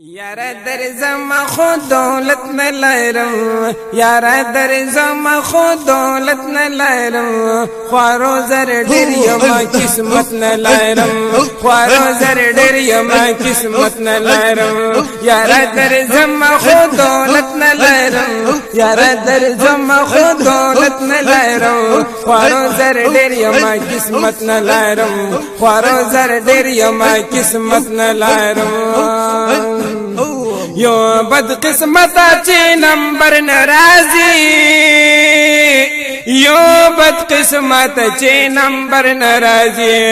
یارا در زما خود دولت نلایرم، یارا در زما خود دولت نلایرم، خوارو زر ډیر یما قسمت نلایرم، خوارو زر ډیر یما قسمت نلایرم، یارا در زما خود دولت نلایرم، یارا در زما خود دولت نلایرم، خوارو زر ډیر یما قسمت نلایرم، خوارو زر ډیر یما قسمت نلایرم. یو بد قسمتا چی نمبر نرازی، یو بد قسمتا چی نمبر نرازی،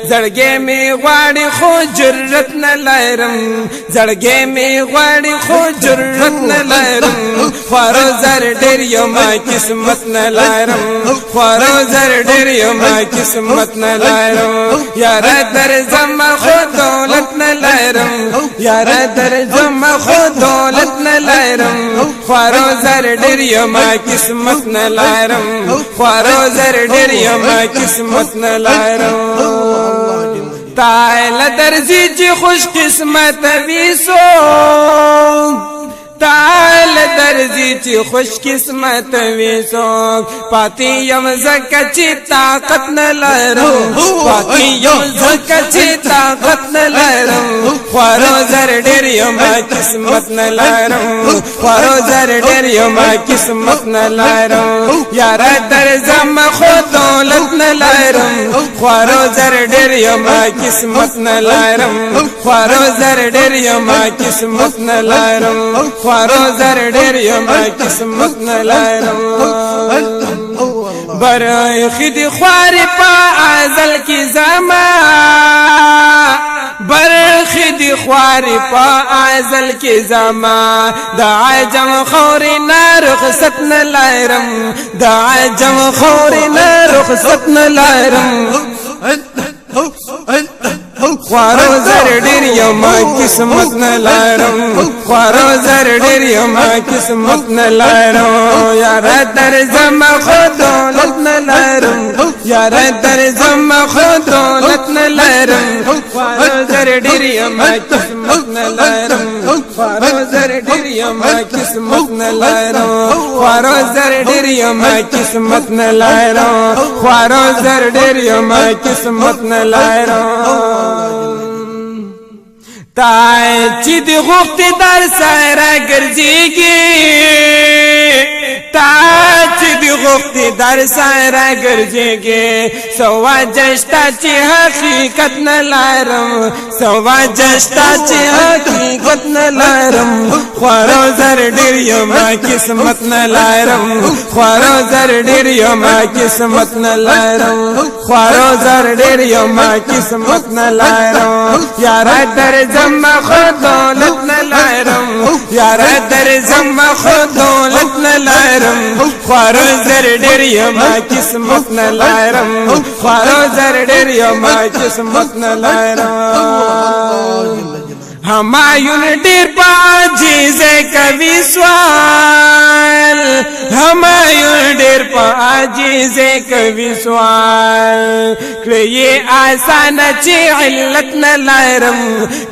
زړګې می غواړي خو جرأت نه لرم، زړګې می غواړي خو جرأت نه لرم، خوارو زر ډېر یما قسمت نه لرم، خوارو زر ډېر یما قسمت نه لرم، یاره در زما خو دولت نه لرم، یاره در زما خو دولت نه لرم، خوارو زر ډېر یما قسمت نه لرم، خوارو زر ډېر یما قسمت نه لرم. تعال درځي چې خوش قسمت ویسو، تعال درځي چې خوش قسمت ویسو، پاتې یم زکه چې طاقت نه لرم، پاتې یم زکه چې طاقت نه لرم، خوارو زر ډېر یما قسمت نه لرم، خوارو زر ډېر یما قسمت نه لرم، یاره در زما خو دولت نه لرم، خوارو زر ډېر یما قسمت نه لرم، خوارو زر ډېر یما قسمت نه لرم، خوارو زر ډېر یما قسمت نه لرم. برخې دي خوارې په ازل کې زما، برخې دي خوارې په ازل کې زما، د عجم خورې نه رخصت نه لرم، د عجم خورې نه رخصت نه لرم، خوارو زر ډېر یما قسمت نه لرم، خوارو زر ډېر یما قسمت نه لرم، یاره در زما خو دولت نه لرم، یاره در زما خو دولت نه لرم، خوارو زر ډېر یما قسمت نه لرم، خوارو زر ډېر یما قسمت نه لرم، خوارو زر ډېر یما قسمت نه لرم، خوارو زر ډېر یما قسمت نه لرم. تای چې د غوښتې در سره ګرځېږي، تای چې د غوښتې در سره ګرځېږي، سوجه شته چې حقیقت نه لرم، سوجه شته چې حقیقت نه لرم، خوارو زر ډېر یما قسمت نه لرم، خوارو زر ډېر یما قسمت نه لرم، خوارو زر ډېر یما قسمت نه لرم، یاره در زما خو دولت نه لرم، یاره در زما خو دولت نه لرم، خوارو زر ډېر یما قسمت نه لرم، خوارو زر ډېر یما قسمت نه لرم. همایون ډېر په عاجزۍ کوي سوال، همایون ډېر په عاجزۍ کوي سوال، کړی یې آسانه چې علت نه لرم،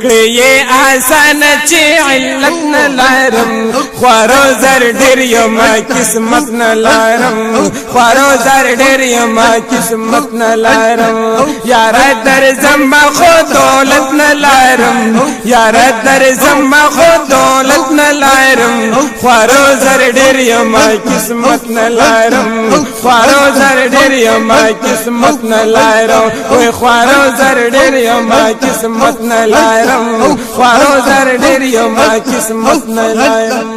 کړی یې آسانه چې علت نه لرم، خوارو زر ډېر یما قسمت نه لرم، خوارو زر ډېر یما قسمت نه لرم، یاره در زما خو دولت نه لرم، یاره در زما خو دولت نه لرم، خوارو زر ډېر یما قسمت نه لرم، خوارو زر ډېر یما قسمت نه لرم، وای خوارو زر ډېر یما قسمت نه لرم، خوارو زر ډېر یما قسمت نه لرم.